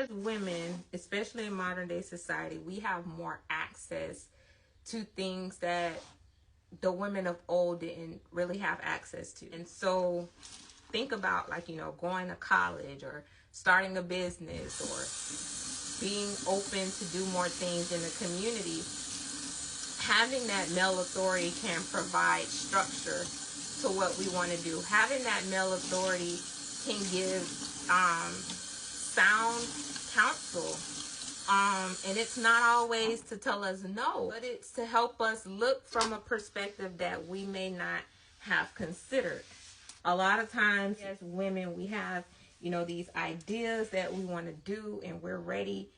as women, especially in modern day society, we have more access to things that the women of old didn't really have access to. And so think about, like, going to college or starting a business or being open to do more things in the community. Having that male authority can provide structure to what we want to do. Having that male authority can give sound counsel. And it's not always to tell us no, but it's to help us look from a perspective that we may not have considered. A lot of times as women, we have, these ideas that we want to do, and we're ready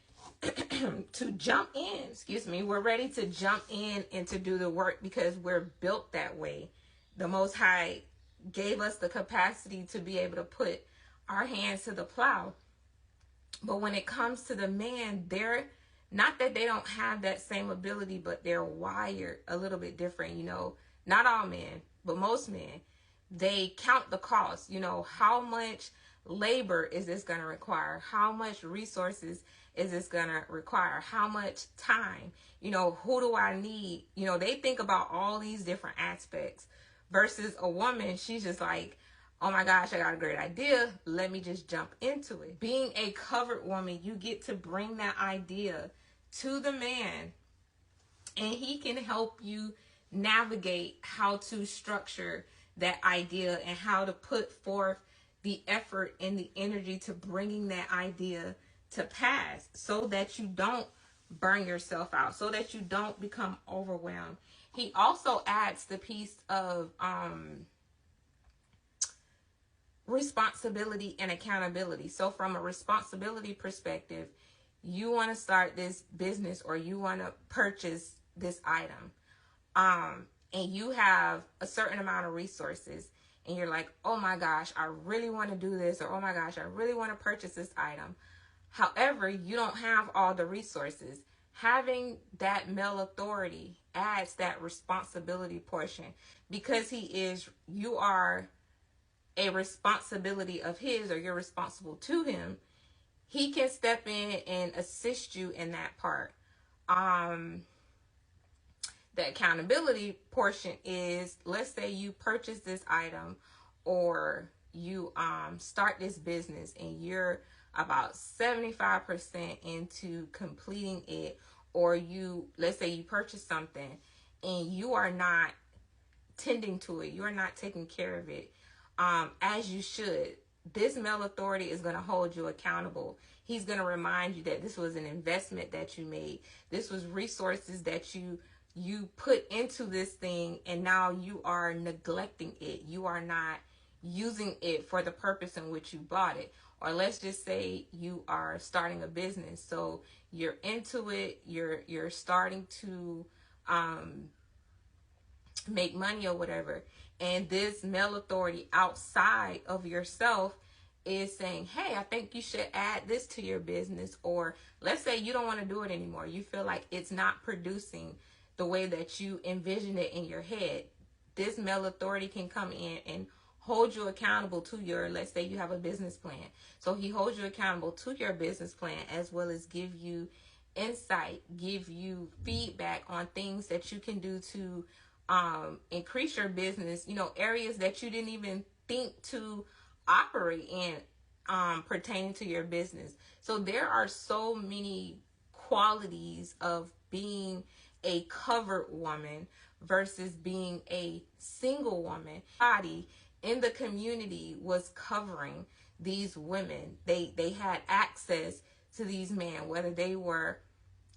to jump in. We're ready to jump in and to do the work because we're built that way. The Most High gave us the capacity to be able to put our hands to the plow. But when it comes to the man, they're not that they don't have that same ability, but they're wired a little bit different. Not all men, but most men, they count the cost. How much labor is this going to require? How much resources is this going to require? How much time? Who do I need? They think about all these different aspects versus a woman. She's just like, oh my gosh, I got a great idea. Let me just jump into it. Being a covered woman, you get to bring that idea to the man, and he can help you navigate how to structure that idea and how to put forth the effort and the energy to bringing that idea to pass, so that you don't burn yourself out, so that you don't become overwhelmed. He also adds the piece of responsibility and accountability. So from a responsibility perspective, you want to start this business or you want to purchase this item, and you have a certain amount of resources, and you're like, oh my gosh, I really want to do this, or oh my gosh, I really want to purchase this item. However, you don't have all the resources. Having that male authority adds that responsibility portion, because you are a responsibility of his, or you're responsible to him. He can step in and assist you in that part. The accountability portion is, let's say you purchase this item, or you start this business, and you're about 75% into completing it, or let's say you purchase something and you are not tending to it, you are not taking care of it as you should. This male authority is going to hold you accountable. He's going to remind you that this was an investment that you made. This was resources that you put into this thing, and now you are neglecting it. You are not using it for the purpose in which you bought it. Or let's just say you are starting a business. So you're into it, you're starting to make money or whatever. And this male authority outside of yourself is saying, hey, I think you should add this to your business. Or let's say you don't want to do it anymore. You feel like it's not producing the way that you envision it in your head. This male authority can come in and hold you accountable to let's say you have a business plan. So he holds you accountable to your business plan, as well as give you insight, give you feedback on things that you can do to increase your business, areas that you didn't even think to operate in pertaining to your business. So there are so many qualities of being a covered woman versus being a single woman. Body in the community was covering these women. They had access to these men, whether they were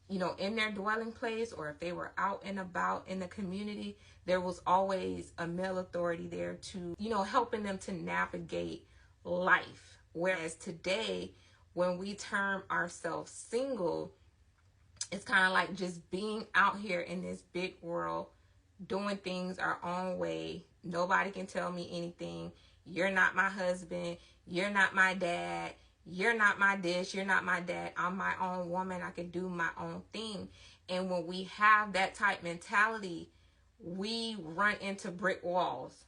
in their dwelling place or if they were out and about in the community. There was always a male authority there to, helping them to navigate life. Whereas today, when we term ourselves single, it's kind of like just being out here in this big world, doing things our own way. Nobody can tell me anything. You're not my husband. You're not my dad. You're not my this. You're not my dad. I'm my own woman. I can do my own thing. And when we have that type mentality, we run into brick walls.